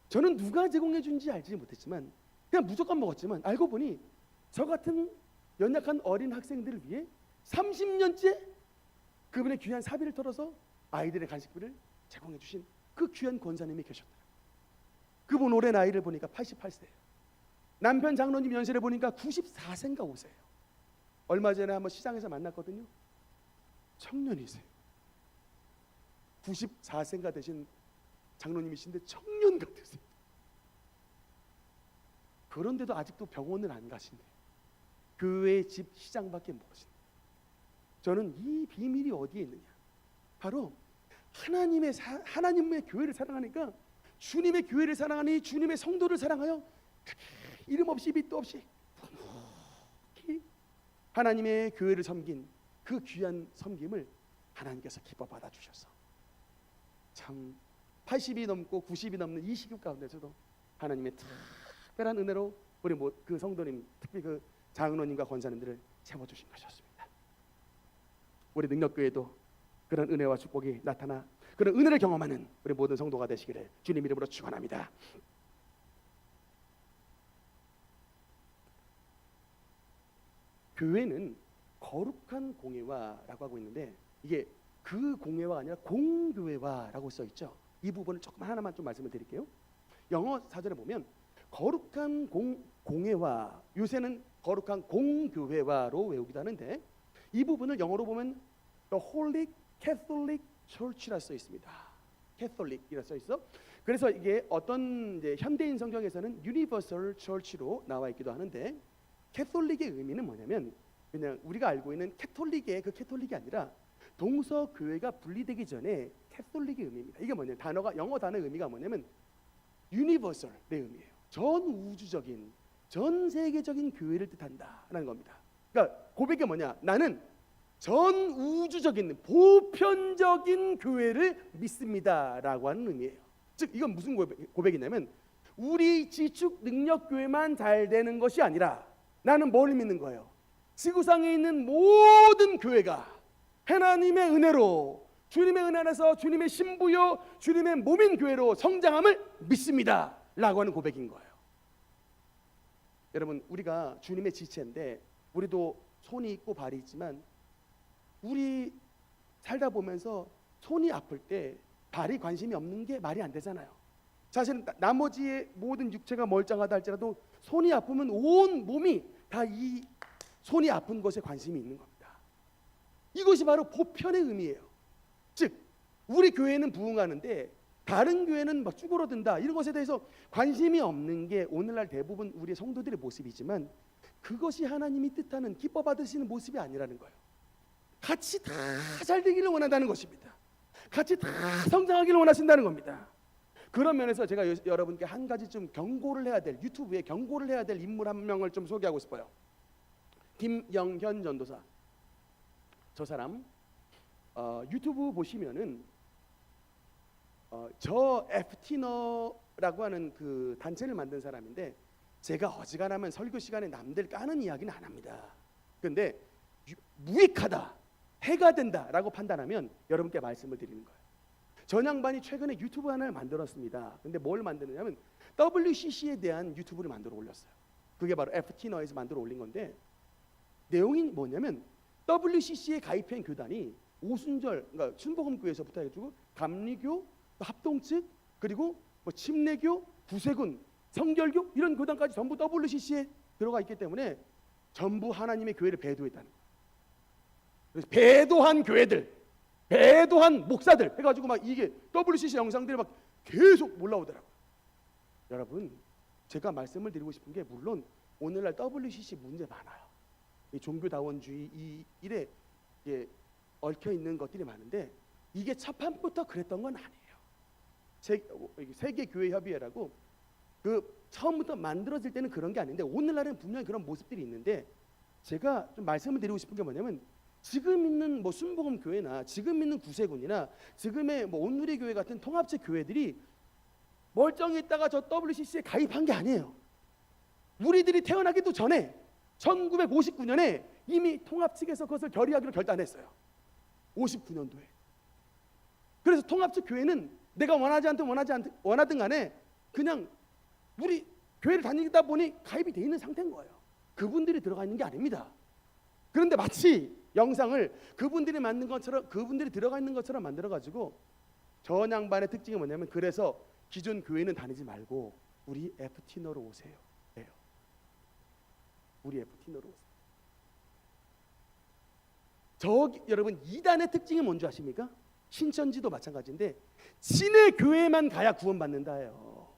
저는 누가 제공해 준지 알지 못했지만 그냥 무조건 먹었지만, 알고 보니 저 같은 연약한 어린 학생들을 위해 30년째 그분의 귀한 사비를 털어서 아이들의 간식비를 제공해 주신 그 귀한 권사님이 계셨더라고요. 그분 올해 나이를 보니까 88세예요. 남편 장로님 연세를 보니까 94세인가 5세예요. 얼마 전에 한번 시장에서 만났거든요. 청년이세요. 94세인가 되신 장로님이신데 청년 같으세요. 그런데도 아직도 병원을 안 가신대요. 교회, 집, 시장밖에 모르신대요. 저는 이 비밀이 어디에 있느냐, 바로 하나님의 교회를 사랑하니까, 주님의 교회를 사랑하니 주님의 성도를 사랑하여 이름 없이 빛도 없이 하나님의 교회를 섬긴 그 귀한 섬김을 하나님께서 기뻐 받아주셔서 참 80이 넘고 90이 넘는 이 시급 가운데서도 하나님의 특별한 은혜로 우리 그 성도님, 특히 그 장로님과 권사님들을 세워주신 것이었습니다. 우리 능력교회도 그런 은혜와 축복이 나타나 그런 은혜를 경험하는 우리 모든 성도가 되시기를 주님 이름으로 축원합니다. 교회는 거룩한 공예화라고 하고 있는데, 이게 그 공예화가 아니라 공교회화라고 써 있죠. 이 부분을 조금 하나만 좀 말씀을 드릴게요. 영어 사전에 보면 거룩한 공예화, 요새는 거룩한 공교회화로 외우기도 하는데, 이 부분을 영어로 보면 The Holy Catholic Church라 써 있습니다. 캐톨릭이라 써 있어. 그래서 이게 어떤 이제 현대인 성경에서는 Universal Church로 나와 있기도 하는데, 캐톨릭의 의미는 뭐냐면 그냥 우리가 알고 있는 캐톨릭의 그 캐톨릭이 아니라 동서 교회가 분리되기 전에 캐톨릭의 의미입니다. 이게 뭐냐면 영어 단어의 의미가 뭐냐면 유니버설의 의미예요. 전 우주적인, 전 세계적인 교회를 뜻한다라는 겁니다. 그러니까 고백이 뭐냐? 나는 전 우주적인 보편적인 교회를 믿습니다라고 하는 의미예요. 즉 이건 무슨 고백이냐면 우리 지축 능력교회만 잘 되는 것이 아니라 나는 뭘 믿는 거예요? 지구상에 있는 모든 교회가 하나님의 은혜로, 주님의 은혜 안에서 주님의 신부요 주님의 몸인 교회로 성장함을 믿습니다 라고 하는 고백인 거예요. 여러분, 우리가 주님의 지체인데 우리도 손이 있고 발이 있지만 우리 살다 보면서 손이 아플 때 발이 관심이 없는 게 말이 안 되잖아요. 사실은 나머지의 모든 육체가 멀쩡하다 할지라도 손이 아프면 온 몸이 다 이 손이 아픈 것에 관심이 있는 겁니다. 이것이 바로 보편의 의미예요. 즉 우리 교회는 부흥하는데 다른 교회는 막 쭈그러든다, 이런 것에 대해서 관심이 없는 게 오늘날 대부분 우리 성도들의 모습이지만 그것이 하나님이 뜻하는 기뻐 받으시는 모습이 아니라는 거예요. 같이 다 잘 되기를 원한다는 것입니다. 같이 다 성장하기를 원하신다는 겁니다. 그런 면에서 제가 여러분께 한 가지 좀 경고를 해야 될, 유튜브에 경고를 해야 될 인물 한 명을 좀 소개하고 싶어요. 김영현 전도사. 저 사람 유튜브 보시면은 저 FT너라고 하는 그 단체를 만든 사람인데, 제가 어지간하면 설교 시간에 남들 까는 이야기는 안 합니다. 그런데 무익하다, 해가 된다라고 판단하면 여러분께 말씀을 드리는 거예요. 전 양반이 최근에 유튜브 하나를 만들었습니다. 근데 뭘 만드느냐면 WCC에 대한 유튜브를 만들어 올렸어요. 그게 바로 FT너에서 만들어 올린 건데, 내용이 뭐냐면 WCC에 가입한 교단이 오순절, 그러니까 순복음교회에서부터 해가지고 감리교, 합동측, 그리고 뭐 침례교, 구세군, 성결교 이런 교단까지 전부 WCC에 들어가 있기 때문에 전부 하나님의 교회를 배도했다는 거예요. 그래서 배도한 교회들, 배도한 목사들 해가지고 막 이게 WCC 영상들이 막 계속 올라오더라고요. 여러분, 제가 말씀을 드리고 싶은 게, 물론 오늘날 WCC 문제 많아요. 이 종교다원주의 이 일에 얽혀 있는 것들이 많은데, 이게 첫 판부터 그랬던 건 아니에요. 세계교회협의회라고 그 처음부터 만들어질 때는 그런 게 아닌데, 오늘날은 분명히 그런 모습들이 있는데, 제가 좀 말씀을 드리고 싶은 게 뭐냐면, 지금 있는 뭐 순복음 교회나 지금 있는 구세군이나 지금의 뭐 온누리 교회 같은 통합체 교회들이 멀쩡히 있다가 저 WCC에 가입한 게 아니에요. 우리들이 태어나기도 전에 1959년에 이미 통합 측에서 그것을 결의하기로 결단했어요. 59년도에. 그래서 통합측 교회는 내가 원하지 않든 원하든 간에 그냥 우리 교회를 다니다 보니 가입이 돼 있는 상태인 거예요. 그분들이 들어가 있는 게 아닙니다. 그런데 마치 영상을 그분들이 만든 것처럼, 그분들이 들어가 있는 것처럼 만들어 가지고, 저 양반의 특징이 뭐냐면, 그래서 기존 교회는 다니지 말고 우리 FT너로 오세요. 우리 FT너로 오세요. 여러분, 이단의 특징이 뭔지 아십니까? 신천지도 마찬가지인데 신의 교회만 가야 구원받는다예요.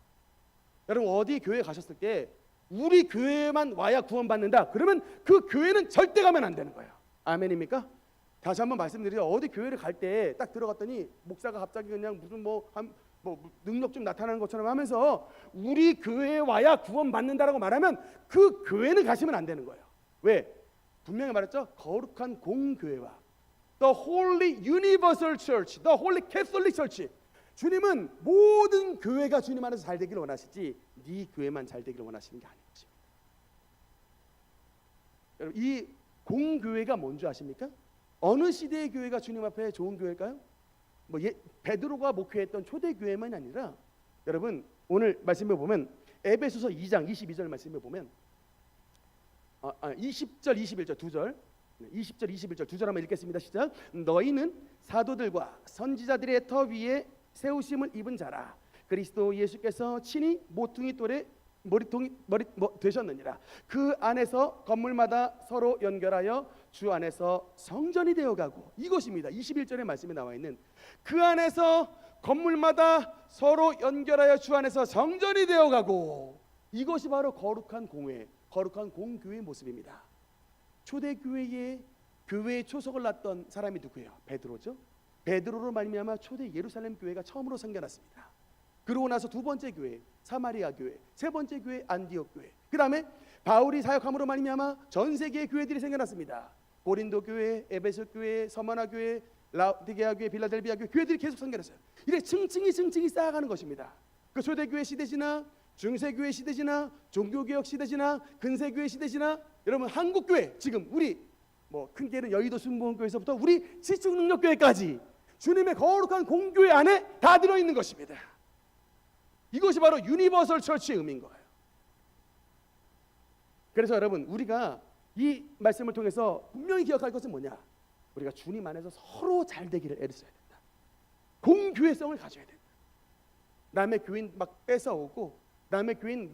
여러분, 어디 교회 가셨을 때 우리 교회만 와야 구원받는다 그러면 그 교회는 절대 가면 안 되는 거예요. 아멘입니까? 다시 한번 말씀드리죠. 어디 교회를 갈 때 딱 들어갔더니 목사가 갑자기 그냥 무슨 뭐 능력 좀 나타나는 것처럼 하면서 우리 교회에 와야 구원받는다라고 말하면 그 교회는 가시면 안 되는 거예요. 왜? 분명히 말했죠. 거룩한 공교회와 The Holy Universal Church, The Holy Catholic Church. 주님은 모든 교회가 주님 안에서 잘 되기를 원하시지 네 교회만 잘 되기를 원하시는 게 아닌 것입니다. 여러분, 이 공교회가 뭔지 아십니까? 어느 시대의 교회가 주님 앞에 좋은 교회일까요? 베드로가 목회했던 초대교회만이 아니라, 여러분 오늘 말씀에 보면 에베소서 2장 22절 말씀에 보면 20절 21절 두 절, 20절 21절 두 절 한번 읽겠습니다. 시작. 너희는 사도들과 선지자들의 터 위에 세우심을 입은 자라. 그리스도 예수께서 친히 모퉁이 돌에 머리통이 되셨느니라. 그 안에서 건물마다 서로 연결하여 주 안에서 성전이 되어가고, 이것입니다. 21절의 말씀에 나와 있는 그 안에서 건물마다 서로 연결하여 주 안에서 성전이 되어가고, 이것이 바로 거룩한 공회, 거룩한 공교회의 모습입니다. 초대교회의 교회의 초석을 놨던 사람이 누구예요? 베드로죠. 베드로로 말미암아 초대 예루살렘 교회가 처음으로 생겨났습니다. 그러고 나서 두 번째 교회 사마리아 교회, 세 번째 교회 안디옥 교회, 그 다음에 바울이 사역함으로 말미암아 전 세계의 교회들이 생겨났습니다. 고린도 교회, 에베소 교회, 서머나 교회, 라우디게아 교회, 빌라델비아 교회, 교회들이 계속 생겨났어요. 이렇게 층층이 쌓아가는 것입니다. 그 초대교회 시대 지나 중세교회 시대 지나 종교개혁 시대 지나 근세교회 시대 지나, 여러분 한국교회 지금 우리 큰 교회는 여의도 순복음교회에서부터 우리 지축능력교회까지 주님의 거룩한 공교회 안에 다 들어있는 것입니다. 이것이 바로 유니버설 처치의 의미인 거예요. 그래서 여러분, 우리가 이 말씀을 통해서 분명히 기억할 것은 뭐냐? 우리가 주님 안에서 서로 잘 되기를 애를 써야 된다. 공교회성을 가져야 된다. 남의 교인 막 뺏어오고 남의 교인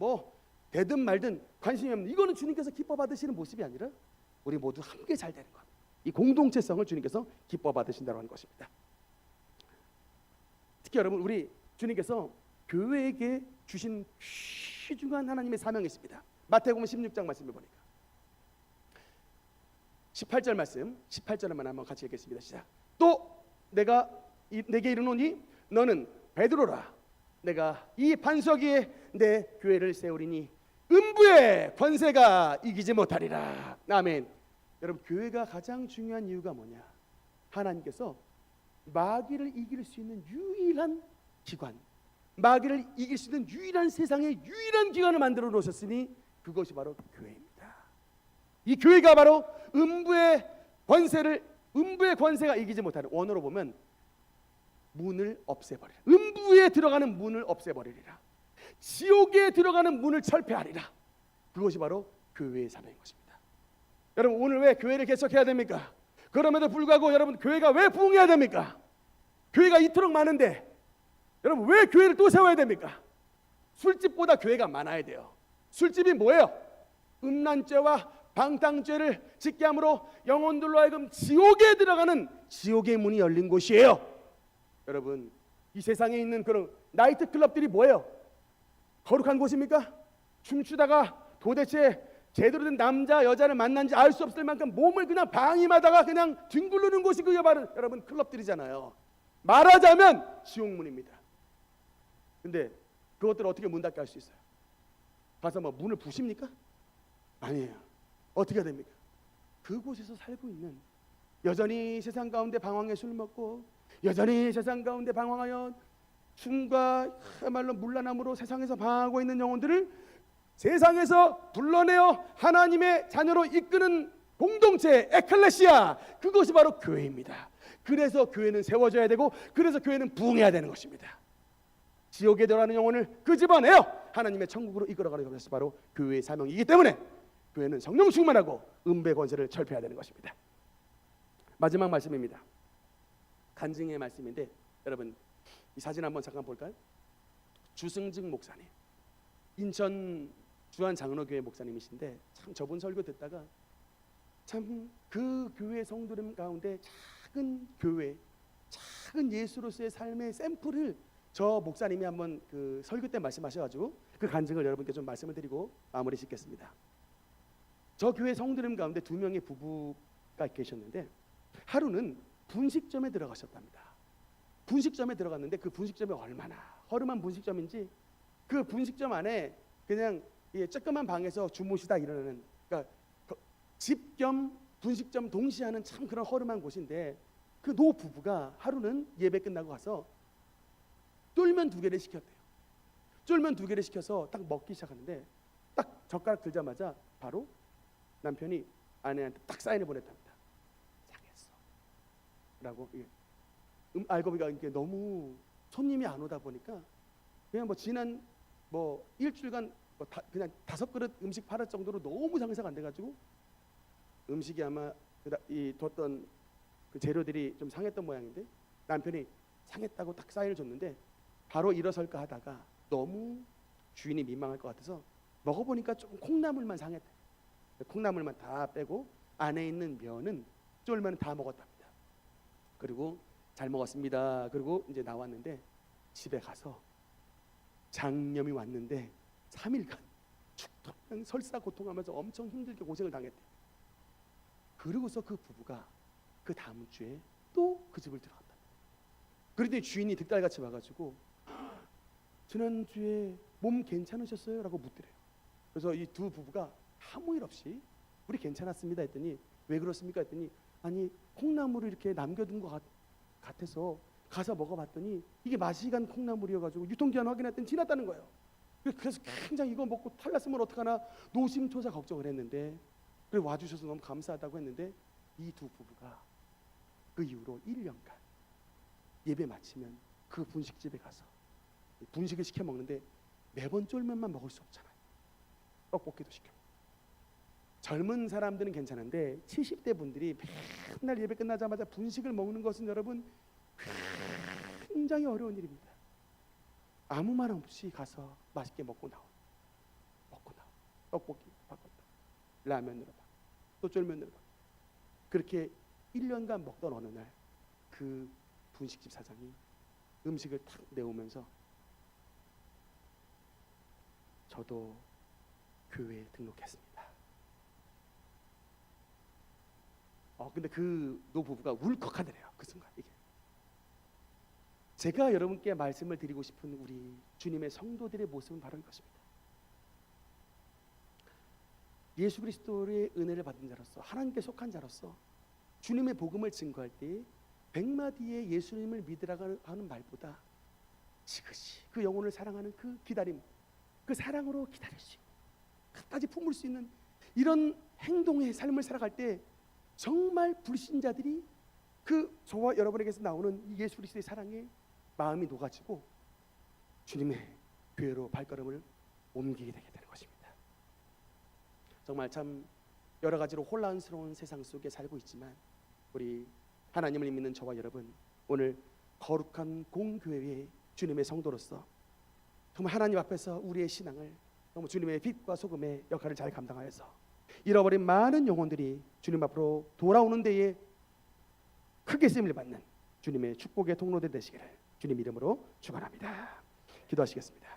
되든 말든 관심이 없는, 이거는 주님께서 기뻐 받으시는 모습이 아니라 우리 모두 함께 잘 되는 것, 이 공동체성을 주님께서 기뻐 받으신다고 하는 것입니다. 특히 여러분, 우리 주님께서 교회에게 주신 귀중한 하나님의 사명이 있습니다. 마태복음 16장 말씀을 보니까 18절 말씀, 18절만 한번 같이 읽겠습니다. 시작. 또 내가 내게 이르노니 너는 베드로라. 내가 이 반석 위에 내 교회를 세우리니 음부의 권세가 이기지 못하리라. 아멘. 여러분, 교회가 가장 중요한 이유가 뭐냐? 하나님께서 마귀를 이길 수 있는 유일한 기관, 마귀를 이길 수 있는 유일한 세상의 유일한 기관을 만들어 놓으셨으니 그것이 바로 교회입니다. 이 교회가 바로 음부의 권세가 이기지 못하는, 원어로 보면 문을 없애버리라. 음부에 들어가는 문을 없애버리리라. 지옥에 들어가는 문을 철폐하리라. 그것이 바로 교회의 사명인 것입니다. 여러분, 오늘 왜 교회를 개척해야 됩니까? 그럼에도 불구하고 여러분, 교회가 왜 부흥해야 됩니까? 교회가 이토록 많은데 여러분, 왜 교회를 또 세워야 됩니까? 술집보다 교회가 많아야 돼요. 술집이 뭐예요? 음란죄와 방탕죄를 짓게 함으로 영혼들로 하여금 지옥에 들어가는 지옥의 문이 열린 곳이에요. 여러분, 이 세상에 있는 그런 나이트 클럽들이 뭐예요? 거룩한 곳입니까? 춤추다가 도대체 제대로 된 남자 여자를 만난지 알 수 없을 만큼 몸을 그냥 방임하다가 그냥 뒹굴르는 곳이 그게 바로 여러분 클럽들이잖아요. 말하자면 지옥문입니다. 근데 그것들을 어떻게 문 닫게 할 수 있어요? 가서 뭐 문을 부십니까? 아니에요. 어떻게 해야 됩니까? 그곳에서 살고 있는, 여전히 세상 가운데 방황에 술 먹고 여전히 세상 가운데 방황하여 춤과 그야말로 물란함으로 세상에서 방황하고 있는 영혼들을 세상에서 불러내어 하나님의 자녀로 이끄는 공동체, 에클레시아, 그것이 바로 교회입니다. 그래서 교회는 세워져야 되고, 그래서 교회는 부흥해야 되는 것입니다. 지옥에 들어가는 영혼을 끄집어내어 하나님의 천국으로 이끌어가는 것이 바로 교회의 사명이기 때문에 교회는 성령 충만하고 음부의 권세를 철폐해야 되는 것입니다. 마지막 말씀입니다. 간증의 말씀인데, 여러분 이 사진 한번 잠깐 볼까요? 주승직 목사님, 인천 주한장로교회 목사님이신데, 참 저분 설교 듣다가 참 그 교회 성도들 가운데 작은 교회, 작은 예수로서의 삶의 샘플을 저 목사님이 한번 그 설교 때 말씀하셔가지고 그 간증을 여러분께 좀 말씀을 드리고 마무리 짓겠습니다. 저 교회 성도님 가운데 2명의 부부가 계셨는데, 하루는 분식점에 들어가셨답니다. 분식점에 들어갔는데 그 분식점이 얼마나 허름한 분식점인지, 그 분식점 안에 그냥 조그만 방에서 주무시다 일어나는, 그러니까 집 겸 분식점 동시에 하는 참 그런 허름한 곳인데, 그 노 부부가 하루는 예배 끝나고 가서 쫄면 2개를 시켰대요. 쫄면 2개를 시켜서 딱 먹기 시작하는데, 딱 젓가락 들자마자 바로 남편이 아내한테 딱 사인을 보냈답니다. 상했어 라고. 알고 보니까 이게 너무 손님이 안 오다 보니까 그냥 뭐 지난 뭐 일주일간 그냥 5그릇 음식 팔을 정도로 너무 장사가 안 돼가지고 음식이 아마 이 뒀던 그 재료들이 좀 상했던 모양인데, 남편이 상했다고 딱 사인을 줬는데 바로 일어설까 하다가 너무 주인이 민망할 것 같아서 먹어보니까 좀 콩나물만 상했대. 콩나물만 다 빼고 안에 있는 면은, 쫄면은 다 먹었답니다. 그리고 잘 먹었습니다. 그리고 이제 나왔는데 집에 가서 장염이 왔는데 3일간 죽도록 설사 고통하면서 엄청 힘들게 고생을 당했대. 그러고서 그 부부가 그 다음 주에 또 그 집을 들어갔다. 그런데 주인이 득달같이 와가지고 지난주에 몸 괜찮으셨어요? 라고 묻더래요. 그래서 이 두 부부가 아무 일 없이 우리 괜찮았습니다 했더니, 왜 그렇습니까 했더니, 아니 콩나물을 이렇게 남겨둔 것 같아서 가서 먹어봤더니 이게 맛이 간 콩나물이어가지고 유통기한 확인했더니 지났다는 거예요. 그래서 굉장히 이거 먹고 탈났으면 어떡하나 노심초사 걱정을 했는데, 그래 와주셔서 너무 감사하다고 했는데, 이 두 부부가 그 이후로 1년간 예배 마치면 그 분식집에 가서 분식을 시켜 먹는데 매번 쫄면만 먹을 수 없잖아요. 떡볶이도 시켜. 젊은 사람들은 괜찮은데 70대 분들이 맨날 예배 끝나자마자 분식을 먹는 것은 여러분 굉장히 어려운 일입니다. 아무 말 없이 가서 맛있게 먹고 나와. 떡볶이 바꿨다, 라면으로 바꿨다, 또 쫄면으로 바꿨다. 그렇게 1년간 먹던 어느 날 그 분식집 사장이 음식을 탁 내오면서, 저도 교회에 등록했습니다. 근데 그 노부부가 울컥하더래요. 그 순간 이게. 제가 여러분께 말씀을 드리고 싶은 우리 주님의 성도들의 모습은 바로 이것입니다. 예수 그리스도의 은혜를 받은 자로서, 하나님께 속한 자로서 주님의 복음을 증거할 때 100마디의 예수님을 믿으라고 하는 말보다 지그시 그 영혼을 사랑하는 그 기다림, 그 사랑으로 기다릴 수 있는, 끝까지 품을 수 있는 이런 행동의 삶을 살아갈 때 정말 불신자들이 그 저와 여러분에게서 나오는 이 예수 그리스도의 사랑에 마음이 녹아지고 주님의 교회로 발걸음을 옮기게 되게 되는 것입니다. 정말 참 여러 가지로 혼란스러운 세상 속에 살고 있지만 우리 하나님을 믿는 저와 여러분, 오늘 거룩한 공교회의 주님의 성도로서 정말 하나님 앞에서 우리의 신앙을 너무 주님의 빛과 소금의 역할을 잘 감당하여서 잃어버린 많은 영혼들이 주님 앞으로 돌아오는 데에 크게 쓰임을 받는 주님의 축복의 통로들 되시기를 주님 이름으로 축원합니다. 기도하시겠습니다.